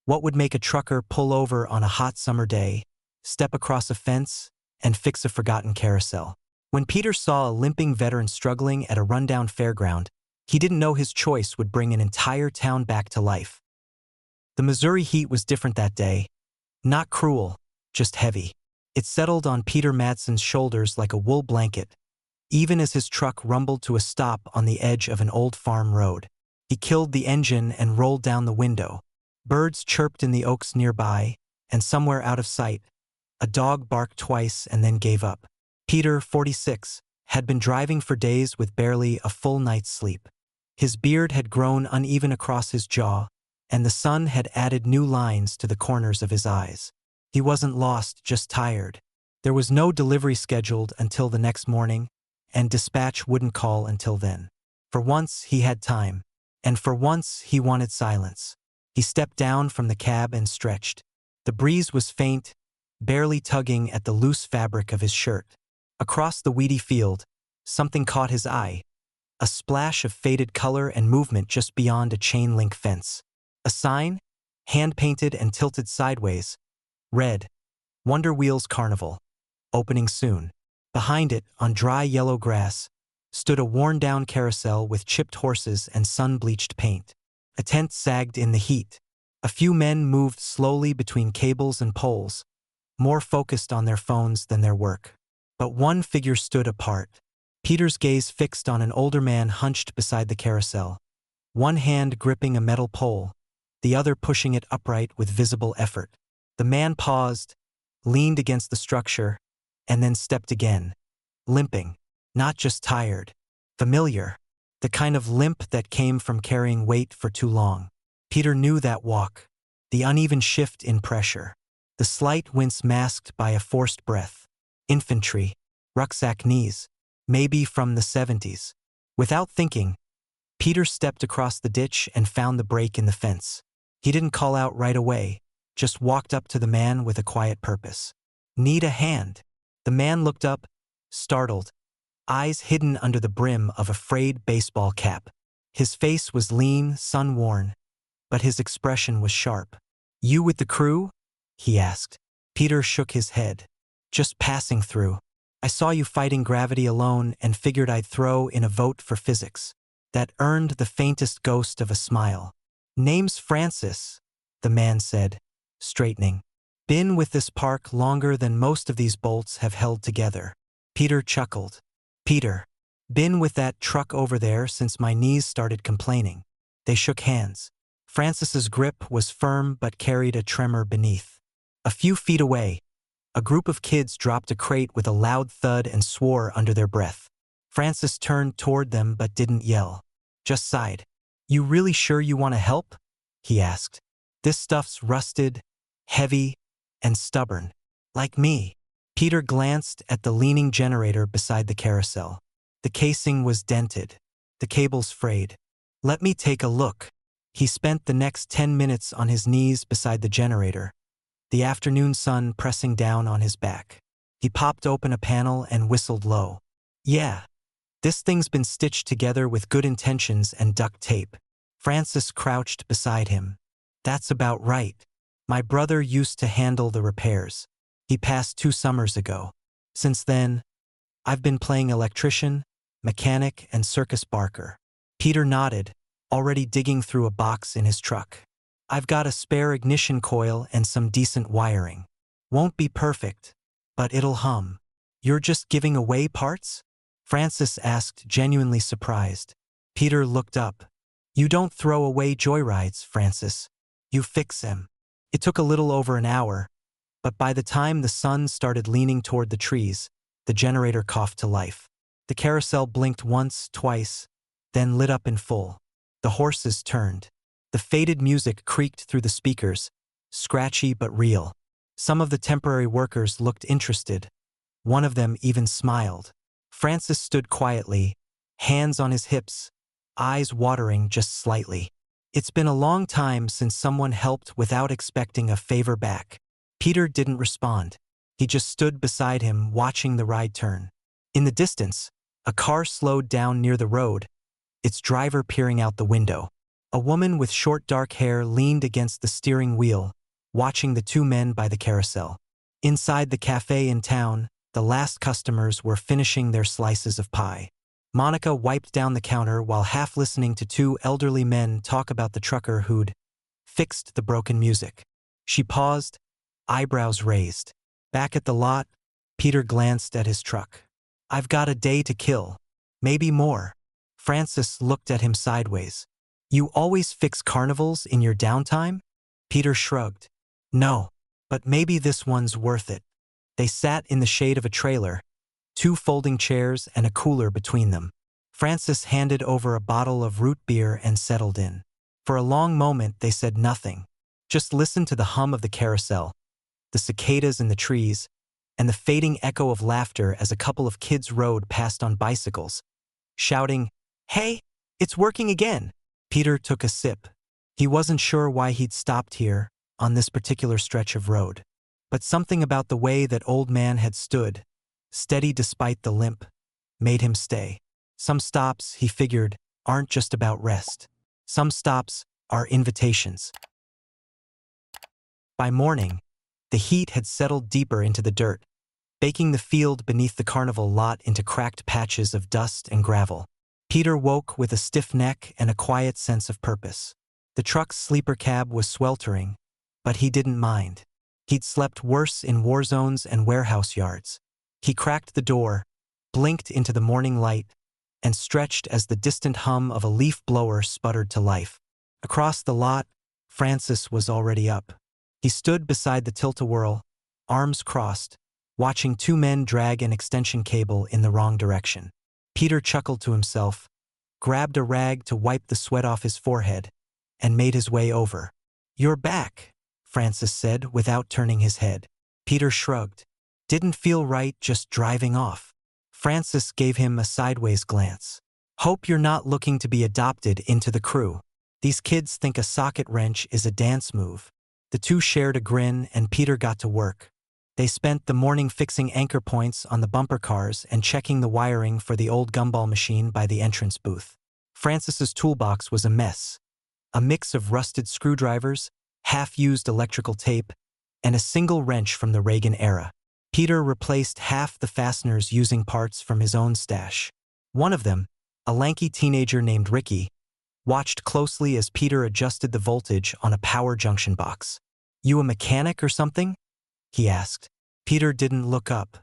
What would make a trucker pull over on a hot summer day, step across a fence, and fix a forgotten carousel? When Peter saw a limping veteran struggling at a rundown fairground, he didn't know his choice would bring an entire town back to life. The Missouri heat was different that day. Not cruel, just heavy. It settled on Peter Madsen's shoulders like a wool blanket, even as his truck rumbled to a stop on the edge of an old farm road. He killed the engine and rolled down the window. Birds chirped in the oaks nearby, and somewhere out of sight, a dog barked twice and then gave up. Peter, 46, had been driving for days with barely a full night's sleep. His beard had grown uneven across his jaw, and the sun had added new lines to the corners of his eyes. He wasn't lost, just tired. There was no delivery scheduled until the next morning, and dispatch wouldn't call until then. For once, he had time, and for once, he wanted silence. He stepped down from the cab and stretched. The breeze was faint, barely tugging at the loose fabric of his shirt. Across the weedy field, something caught his eye, a splash of faded color and movement just beyond a chain-link fence. A sign, hand-painted and tilted sideways, read, "Wonder Wheels Carnival, opening soon." Behind it, on dry yellow grass, stood a worn-down carousel with chipped horses and sun-bleached paint. A tent sagged in the heat. A few men moved slowly between cables and poles, more focused on their phones than their work. But one figure stood apart. Peter's gaze fixed on an older man hunched beside the carousel, one hand gripping a metal pole, the other pushing it upright with visible effort. The man paused, leaned against the structure, and then stepped again, limping, not just tired, familiar, the kind of limp that came from carrying weight for too long. Peter knew that walk, the uneven shift in pressure, the slight wince masked by a forced breath. Infantry, rucksack knees, maybe from the 70s. Without thinking, Peter stepped across the ditch and found the break in the fence. He didn't call out right away, just walked up to the man with a quiet purpose. "Need a hand?" The man looked up, startled, eyes hidden under the brim of a frayed baseball cap. His face was lean, sun-worn, but his expression was sharp. "You with the crew?" he asked. Peter shook his head. "Just passing through. I saw you fighting gravity alone and figured I'd throw in a vote for physics." That earned the faintest ghost of a smile. "Name's Francis," the man said, straightening. "Been with this park longer than most of these bolts have held together." Peter chuckled. "Peter, been with that truck over there since my knees started complaining." They shook hands. Francis's grip was firm but carried a tremor beneath. A few feet away, a group of kids dropped a crate with a loud thud and swore under their breath. Francis turned toward them but didn't yell, just sighed. "You really sure you want to help?" he asked. "This stuff's rusted, heavy, and stubborn. Like me." Peter glanced at the leaning generator beside the carousel. The casing was dented, the cables frayed. "Let me take a look." He spent the next 10 minutes on his knees beside the generator, the afternoon sun pressing down on his back. He popped open a panel and whistled low. "Yeah, this thing's been stitched together with good intentions and duct tape." Francis crouched beside him. "That's about right. My brother used to handle the repairs. He passed 2 summers ago. Since then, I've been playing electrician, mechanic, and circus barker." Peter nodded, already digging through a box in his truck. "I've got a spare ignition coil and some decent wiring. Won't be perfect, but it'll hum." "You're just giving away parts?" Francis asked, genuinely surprised. Peter looked up. "You don't throw away joyrides, Francis. You fix them." It took a little over an hour, but by the time the sun started leaning toward the trees, the generator coughed to life. The carousel blinked once, twice, then lit up in full. The horses turned. The faded music creaked through the speakers, scratchy but real. Some of the temporary workers looked interested. One of them even smiled. Francis stood quietly, hands on his hips, eyes watering just slightly. It's been a long time since someone helped without expecting a favor back. Peter didn't respond. He just stood beside him, watching the ride turn. In the distance, a car slowed down near the road, its driver peering out the window. A woman with short dark hair leaned against the steering wheel, watching the two men by the carousel. Inside the cafe in town, the last customers were finishing their slices of pie. Monica wiped down the counter while half listening to two elderly men talk about the trucker who'd fixed the broken music. She paused, eyebrows raised. Back at the lot, Peter glanced at his truck. "I've got a day to kill. Maybe more." Francis looked at him sideways. "You always fix carnivals in your downtime?" Peter shrugged. "No, but maybe this one's worth it." They sat in the shade of a trailer, two folding chairs and a cooler between them. Francis handed over a bottle of root beer and settled in. For a long moment they said nothing, just listened to the hum of the carousel, the cicadas in the trees, and the fading echo of laughter as a couple of kids rode past on bicycles, shouting, "Hey, it's working again!" Peter took a sip. He wasn't sure why he'd stopped here, on this particular stretch of road. But something about the way that old man had stood, steady despite the limp, made him stay. Some stops, he figured, aren't just about rest. Some stops are invitations. By morning, the heat had settled deeper into the dirt, baking the field beneath the carnival lot into cracked patches of dust and gravel. Peter woke with a stiff neck and a quiet sense of purpose. The truck's sleeper cab was sweltering, but he didn't mind. He'd slept worse in war zones and warehouse yards. He cracked the door, blinked into the morning light, and stretched as the distant hum of a leaf blower sputtered to life. Across the lot, Francis was already up. He stood beside the tilt-a-whirl, arms crossed, watching two men drag an extension cable in the wrong direction. Peter chuckled to himself, grabbed a rag to wipe the sweat off his forehead, and made his way over. "You're back," Francis said without turning his head. Peter shrugged. Didn't feel right just driving off. Francis gave him a sideways glance. "Hope you're not looking to be adopted into the crew. These kids think a socket wrench is a dance move." The two shared a grin and Peter got to work. They spent the morning fixing anchor points on the bumper cars and checking the wiring for the old gumball machine by the entrance booth. Francis's toolbox was a mess. A mix of rusted screwdrivers, half-used electrical tape, and a single wrench from the Reagan era. Peter replaced half the fasteners using parts from his own stash. One of them, a lanky teenager named Ricky, watched closely as Peter adjusted the voltage on a power junction box. "You a mechanic or something?" he asked. Peter didn't look up.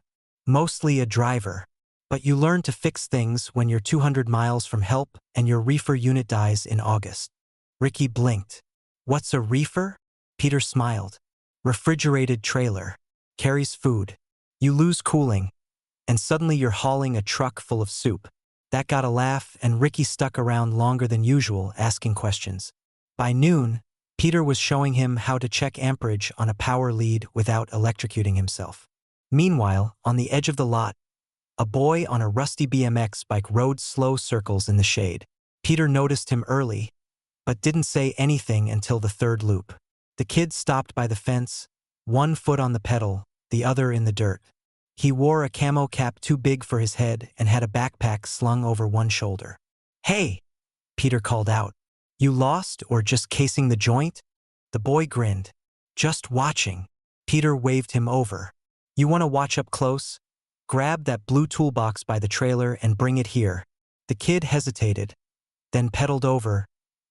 "Mostly a driver. But you learn to fix things when you're 200 miles from help and your reefer unit dies in August." Ricky blinked. "What's a reefer?" Peter smiled. "Refrigerated trailer. Carries food. You lose cooling, and suddenly you're hauling a truck full of soup." That got a laugh, and Ricky stuck around longer than usual, asking questions. By noon, Peter was showing him how to check amperage on a power lead without electrocuting himself. Meanwhile, on the edge of the lot, a boy on a rusty BMX bike rode slow circles in the shade. Peter noticed him early, but didn't say anything until the third loop. The kid stopped by the fence, one foot on the pedal, the other in the dirt. He wore a camo cap too big for his head and had a backpack slung over one shoulder. "Hey," Peter called out. "You lost or just casing the joint?" The boy grinned. "Just watching." Peter waved him over. "You want to watch up close? Grab that blue toolbox by the trailer and bring it here." The kid hesitated, then pedaled over,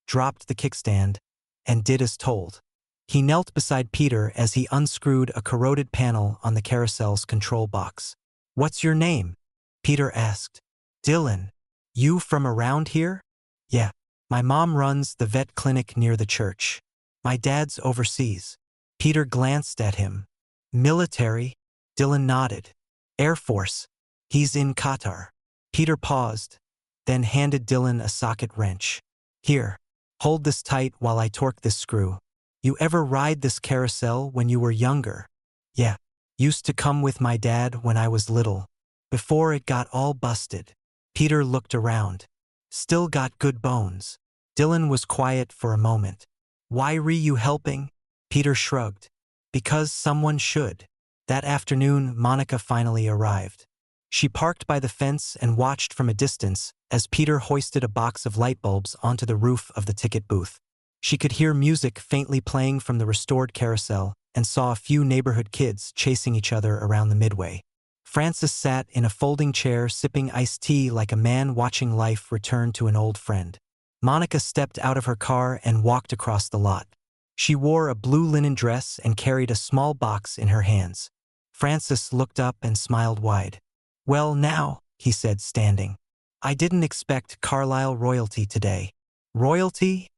dropped the kickstand, and did as told. He knelt beside Peter as he unscrewed a corroded panel on the carousel's control box. "What's your name?" Peter asked. "Dylan. You from around here?" "Yeah. My mom runs the vet clinic near the church. My dad's overseas." Peter glanced at him. "Military?" Dylan nodded. "Air Force. He's in Qatar." Peter paused, then handed Dylan a socket wrench. "Here, hold this tight while I torque this screw. You ever ride this carousel when you were younger?" "Yeah. Used to come with my dad when I was little. Before it got all busted." Peter looked around. "Still got good bones." Dylan was quiet for a moment. "Why were you helping?" Peter shrugged. "Because someone should." That afternoon, Monica finally arrived. She parked by the fence and watched from a distance as Peter hoisted a box of light bulbs onto the roof of the ticket booth. She could hear music faintly playing from the restored carousel and saw a few neighborhood kids chasing each other around the midway. Francis sat in a folding chair sipping iced tea like a man watching life return to an old friend. Monica stepped out of her car and walked across the lot. She wore a blue linen dress and carried a small box in her hands. Francis looked up and smiled wide. "Well now," he said, standing. "I didn't expect Carlisle royalty today." "Royalty?"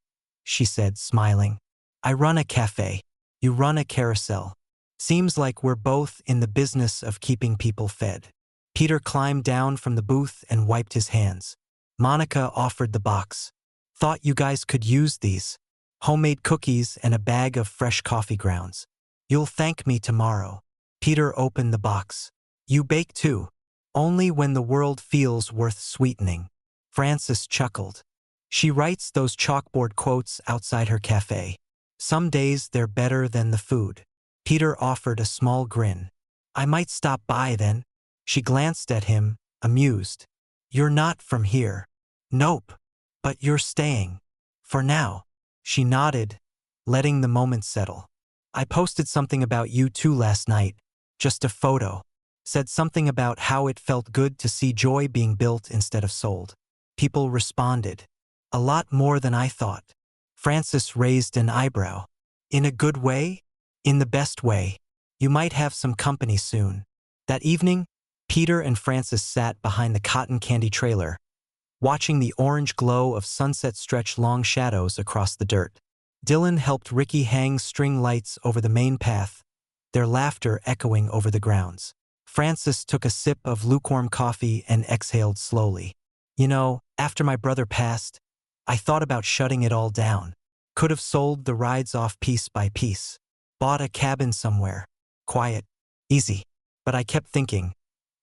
she said, smiling. "I run a cafe. You run a carousel. Seems like we're both in the business of keeping people fed." Peter climbed down from the booth and wiped his hands. Monica offered the box. "Thought you guys could use these. Homemade cookies and a bag of fresh coffee grounds. You'll thank me tomorrow." Peter opened the box. "You bake too?" "Only when the world feels worth sweetening." Francis chuckled. "She writes those chalkboard quotes outside her cafe. Some days they're better than the food." Peter offered a small grin. "I might stop by then." She glanced at him, amused. "You're not from here." "Nope. But you're staying. For now." She nodded, letting the moment settle. "I posted something about you too last night. Just a photo. Said something about how it felt good to see joy being built instead of sold." People responded. "A lot more than I thought." Francis raised an eyebrow. "In a good way?" "In the best way. You might have some company soon." That evening, Peter and Francis sat behind the cotton candy trailer, watching the orange glow of sunset stretch long shadows across the dirt. Dylan helped Ricky hang string lights over the main path, their laughter echoing over the grounds. Francis took a sip of lukewarm coffee and exhaled slowly. "You know, after my brother passed, I thought about shutting it all down. Could have sold the rides off piece by piece. Bought a cabin somewhere. Quiet. Easy. But I kept thinking,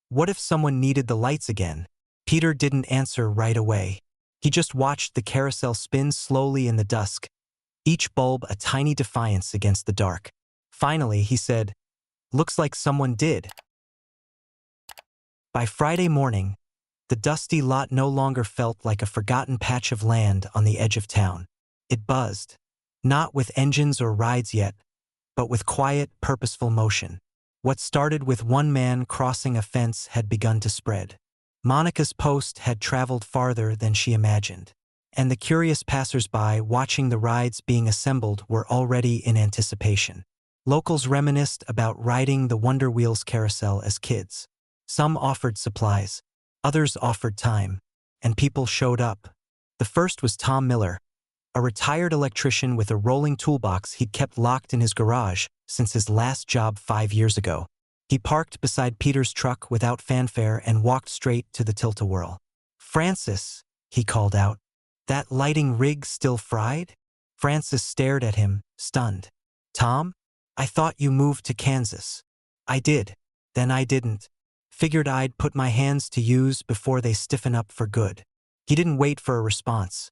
what if someone needed the lights again?" Peter didn't answer right away. He just watched the carousel spin slowly in the dusk, each bulb a tiny defiance against the dark. Finally, he said, "Looks like someone did." By Friday morning, the dusty lot no longer felt like a forgotten patch of land on the edge of town. It buzzed, not with engines or rides yet, but with quiet, purposeful motion. What started with one man crossing a fence had begun to spread. Monica's post had traveled farther than she imagined, and the curious passers-by watching the rides being assembled were already in anticipation. Locals reminisced about riding the Wonder Wheels carousel as kids. Some offered supplies, others offered time, and people showed up. The first was Tom Miller, a retired electrician with a rolling toolbox he'd kept locked in his garage since his last job 5 years ago. He parked beside Peter's truck without fanfare and walked straight to the tilt-a-whirl. "Francis," he called out, "that lighting rig still fried?" Francis stared at him, stunned. "Tom? I thought you moved to Kansas." "I did. Then I didn't. Figured I'd put my hands to use before they stiffen up for good." He didn't wait for a response.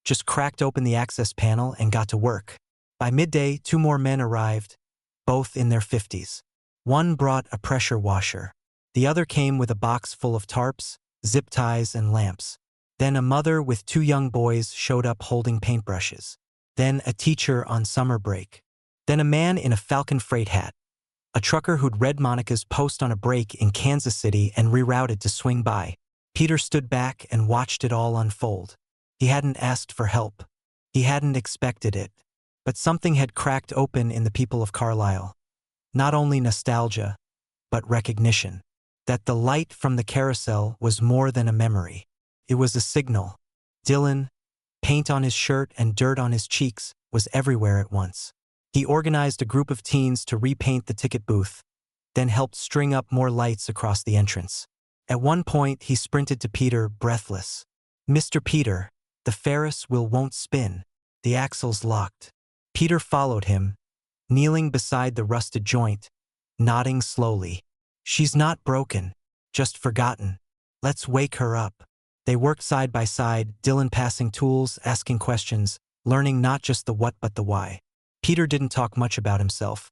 Just cracked open the access panel and got to work. By midday, 2 more men arrived, both in their 50s. One brought a pressure washer. The other came with a box full of tarps, zip ties, and lamps. Then a mother with 2 young boys showed up holding paintbrushes. Then a teacher on summer break. Then a man in a Falcon freight hat. A trucker who'd read Monica's post on a break in Kansas City and rerouted to swing by. Peter stood back and watched it all unfold. He hadn't asked for help. He hadn't expected it. But something had cracked open in the people of Carlisle. Not only nostalgia, but recognition. That the light from the carousel was more than a memory. It was a signal. Dylan, paint on his shirt and dirt on his cheeks, was everywhere at once. He organized a group of teens to repaint the ticket booth, then helped string up more lights across the entrance. At one point, he sprinted to Peter, breathless. "Mr. Peter, the Ferris wheel won't spin. The axle's locked." Peter followed him, kneeling beside the rusted joint, nodding slowly. "She's not broken, just forgotten. Let's wake her up." They worked side by side, Dylan passing tools, asking questions, learning not just the what but the why. Peter didn't talk much about himself,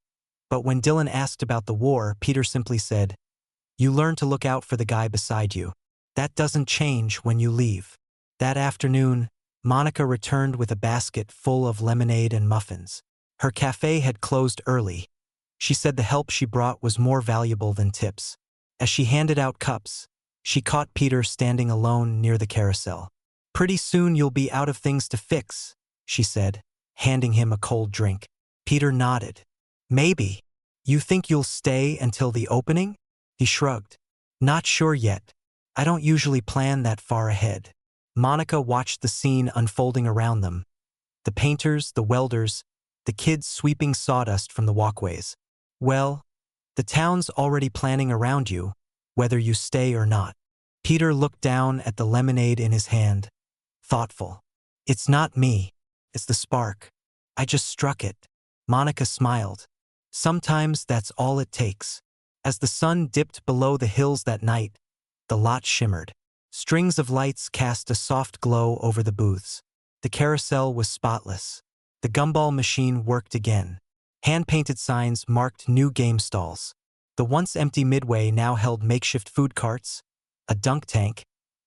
but when Dylan asked about the war, Peter simply said, You learn to look out for the guy beside you. That doesn't change when you leave. That afternoon, Monica returned with a basket full of lemonade and muffins. Her cafe had closed early. She said the help she brought was more valuable than tips. As she handed out cups, she caught Peter standing alone near the carousel. "Pretty soon you'll be out of things to fix," she said, handing him a cold drink. Peter nodded. "Maybe. You think you'll stay until the opening?" He shrugged. "Not sure yet. I don't usually plan that far ahead." Monica watched the scene unfolding around them. The painters, the welders, the kids sweeping sawdust from the walkways. "Well, the town's already planning around you, whether you stay or not." Peter looked down at the lemonade in his hand, thoughtful. "It's not me. It's the spark. I just struck it." Monica smiled. "Sometimes that's all it takes." As the sun dipped below the hills that night, the lot shimmered. Strings of lights cast a soft glow over the booths. The carousel was spotless. The gumball machine worked again. Hand-painted signs marked new game stalls. The once empty midway now held makeshift food carts, a dunk tank,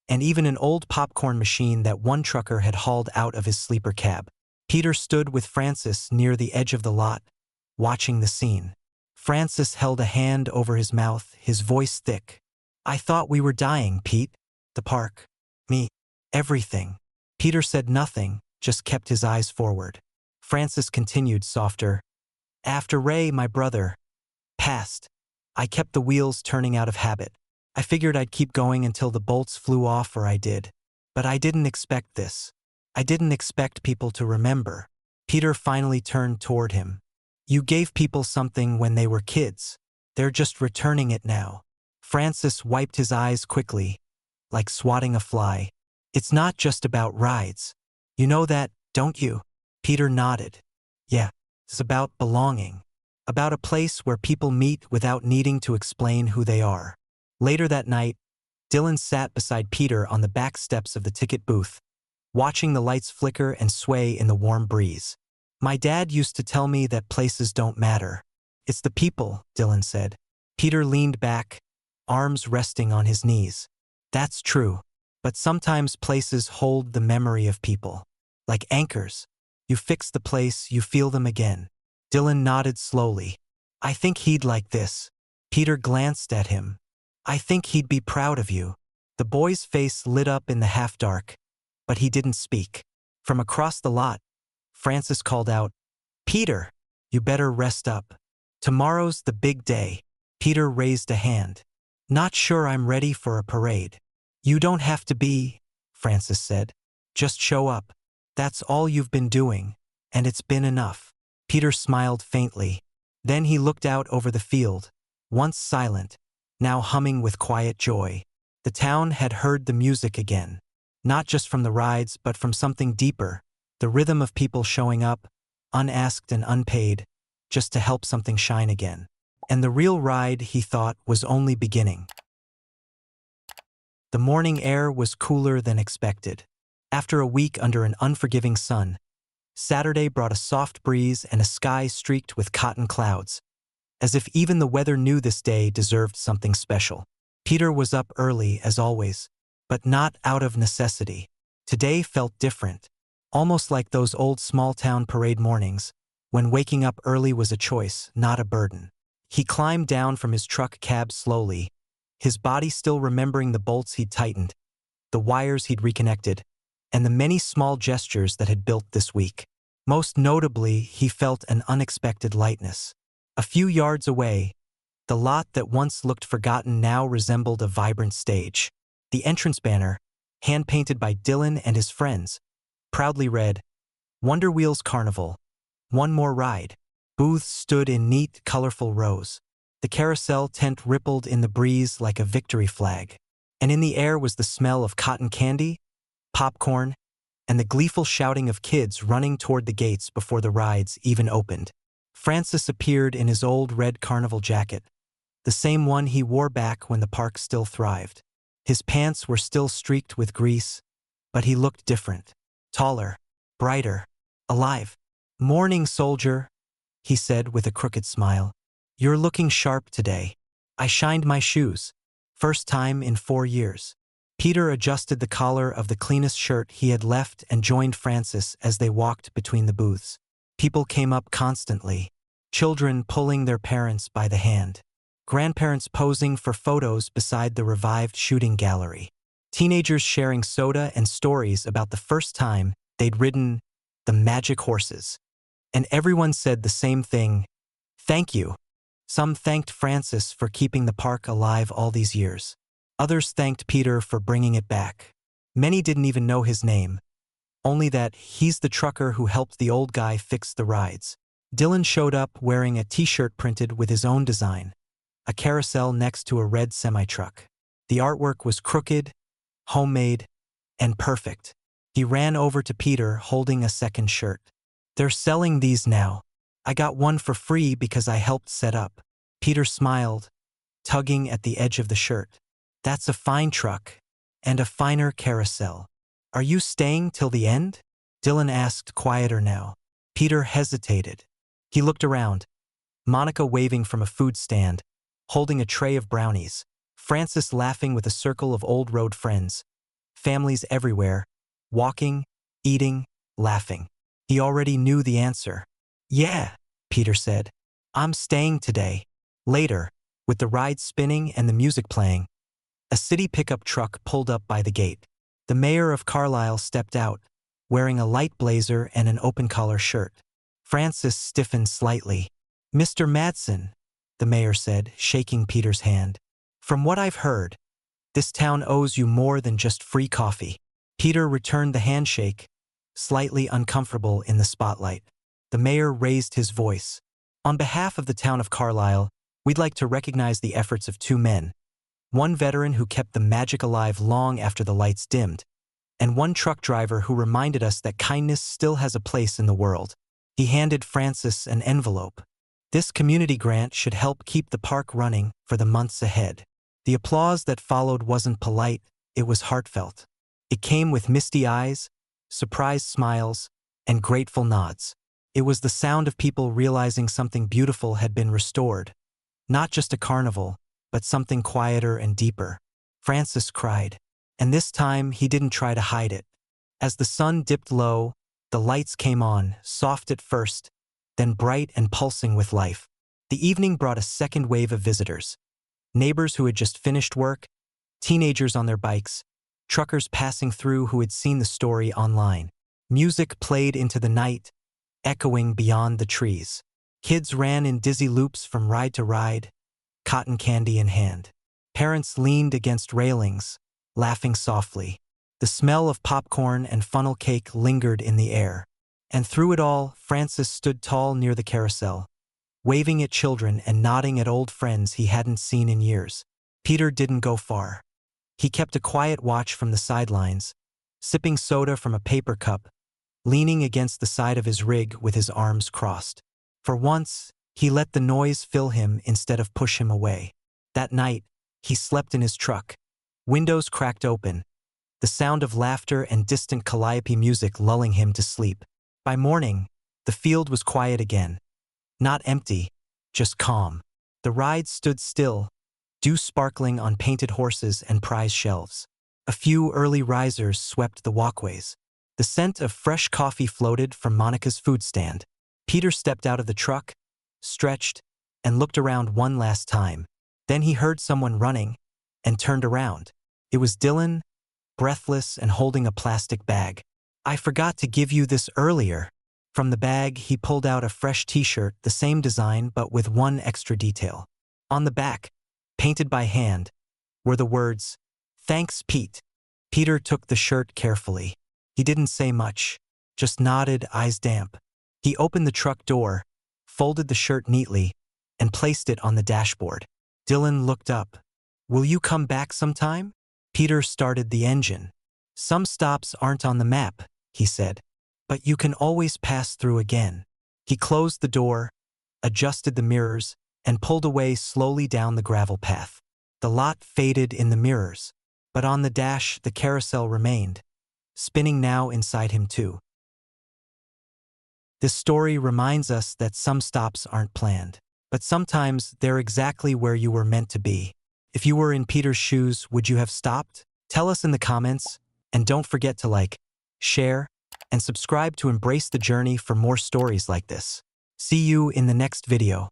and even an old popcorn machine that one trucker had hauled out of his sleeper cab. Peter stood with Francis near the edge of the lot, watching the scene. Francis held a hand over his mouth, his voice thick. "I thought we were dying, Pete. The park. Me. Everything." Peter said nothing, just kept his eyes forward. Francis continued softer. "After Ray, my brother, passed, I kept the wheels turning out of habit. I figured I'd keep going until the bolts flew off or I did. But I didn't expect this. I didn't expect people to remember." Peter finally turned toward him. "You gave people something when they were kids. They're just returning it now." Francis wiped his eyes quickly, like swatting a fly. "It's not just about rides. You know that, don't you?" Peter nodded. "Yeah, it's about belonging. About a place where people meet without needing to explain who they are." Later that night, Dylan sat beside Peter on the back steps of the ticket booth, watching the lights flicker and sway in the warm breeze. "My dad used to tell me that places don't matter. It's the people," Dylan said. Peter leaned back, arms resting on his knees. "That's true. But sometimes places hold the memory of people. Like anchors. You fix the place, you feel them again." Dylan nodded slowly. "I think he'd like this." Peter glanced at him. "I think he'd be proud of you." The boy's face lit up in the half-dark, but he didn't speak. From across the lot, Francis called out, "Peter, you better rest up. Tomorrow's the big day." Peter raised a hand. "Not sure I'm ready for a parade." "You don't have to be," Francis said. "Just show up. That's all you've been doing, and it's been enough." Peter smiled faintly. Then he looked out over the field, once silent, now humming with quiet joy. The town had heard the music again. Not just from the rides, but from something deeper, the rhythm of people showing up, unasked and unpaid, just to help something shine again. And the real ride, he thought, was only beginning. The morning air was cooler than expected. After a week under an unforgiving sun, Saturday brought a soft breeze and a sky streaked with cotton clouds, as if even the weather knew this day deserved something special. Peter was up early, as always, but not out of necessity. Today felt different, almost like those old small-town parade mornings, when waking up early was a choice, not a burden. He climbed down from his truck cab slowly, his body still remembering the bolts he'd tightened, the wires he'd reconnected, and the many small gestures that had built this week. Most notably, he felt an unexpected lightness. A few yards away, the lot that once looked forgotten now resembled a vibrant stage. The entrance banner, hand-painted by Dylan and his friends, proudly read, "Wonder Wheels Carnival. One more ride." Booths stood in neat, colorful rows. The carousel tent rippled in the breeze like a victory flag. And in the air was the smell of cotton candy, popcorn, and the gleeful shouting of kids running toward the gates before the rides even opened. Francis appeared in his old red carnival jacket, the same one he wore back when the park still thrived. His pants were still streaked with grease, but he looked different. Taller, brighter, alive. "Morning, soldier," he said with a crooked smile. "You're looking sharp today." I shined my shoes. First time in 4 years. Peter adjusted the collar of the cleanest shirt he had left and joined Francis as they walked between the booths. People came up constantly, children pulling their parents by the hand, grandparents posing for photos beside the revived shooting gallery, teenagers sharing soda and stories about the first time they'd ridden the magic horses. And everyone said the same thing: thank you. Some thanked Francis for keeping the park alive all these years. Others thanked Peter for bringing it back. Many didn't even know his name, only that he's the trucker who helped the old guy fix the rides. Dylan showed up wearing a t-shirt printed with his own design, a carousel next to a red semi-truck. The artwork was crooked, homemade, and perfect. He ran over to Peter holding a second shirt. "They're selling these now. I got one for free because I helped set up." Peter smiled, tugging at the edge of the shirt. "That's a fine truck, and a finer carousel. Are you staying till the end?" Dylan asked, quieter now. Peter hesitated. He looked around. Monica waving from a food stand, holding a tray of brownies. Francis laughing with a circle of old road friends. Families everywhere, walking, eating, laughing. He already knew the answer. "Yeah," Peter said. "I'm staying today." Later, with the ride spinning and the music playing, a city pickup truck pulled up by the gate. The mayor of Carlisle stepped out, wearing a light blazer and an open-collar shirt. Francis stiffened slightly. "Mr. Madsen," the mayor said, shaking Peter's hand. "From what I've heard, this town owes you more than just free coffee." Peter returned the handshake, slightly uncomfortable in the spotlight. The mayor raised his voice. "On behalf of the town of Carlisle, we'd like to recognize the efforts of 2 men. One veteran who kept the magic alive long after the lights dimmed, and one truck driver who reminded us that kindness still has a place in the world." He handed Francis an envelope. "This community grant should help keep the park running for the months ahead." The applause that followed wasn't polite, it was heartfelt. It came with misty eyes, surprised smiles, and grateful nods. It was the sound of people realizing something beautiful had been restored. Not just a carnival, but something quieter and deeper. Francis cried. And this time he didn't try to hide it. As the sun dipped low, the lights came on, soft at first, then bright and pulsing with life. The evening brought a second wave of visitors. Neighbors who had just finished work, teenagers on their bikes, truckers passing through who had seen the story online. Music played into the night, echoing beyond the trees. Kids ran in dizzy loops from ride to ride, cotton candy in hand. Parents leaned against railings, laughing softly. The smell of popcorn and funnel cake lingered in the air. And through it all, Francis stood tall near the carousel, waving at children and nodding at old friends he hadn't seen in years. Peter didn't go far. He kept a quiet watch from the sidelines, sipping soda from a paper cup, leaning against the side of his rig with his arms crossed. For once, he let the noise fill him instead of push him away. That night, he slept in his truck, windows cracked open, the sound of laughter and distant calliope music lulling him to sleep. By morning, the field was quiet again. Not empty, just calm. The ride stood still, dew sparkling on painted horses and prize shelves. A few early risers swept the walkways. The scent of fresh coffee floated from Monica's food stand. Peter stepped out of the truck, stretched, and looked around one last time. Then he heard someone running and turned around. It was Dylan, breathless and holding a plastic bag. "I forgot to give you this earlier." From the bag, he pulled out a fresh t-shirt, the same design but with one extra detail. On the back, painted by hand, were the words, "Thanks, Pete." Peter took the shirt carefully. He didn't say much, just nodded, eyes damp. He opened the truck door, folded the shirt neatly, and placed it on the dashboard. Dylan looked up. "Will you come back sometime?" Peter started the engine. "Some stops aren't on the map," he said, "but you can always pass through again." He closed the door, adjusted the mirrors, and pulled away slowly down the gravel path. The lot faded in the mirrors, but on the dash the carousel remained, spinning now inside him too. This story reminds us that some stops aren't planned, but sometimes they're exactly where you were meant to be. If you were in Peter's shoes, would you have stopped? Tell us in the comments, and don't forget to like, share, and subscribe to embrace the journey for more stories like this. See you in the next video.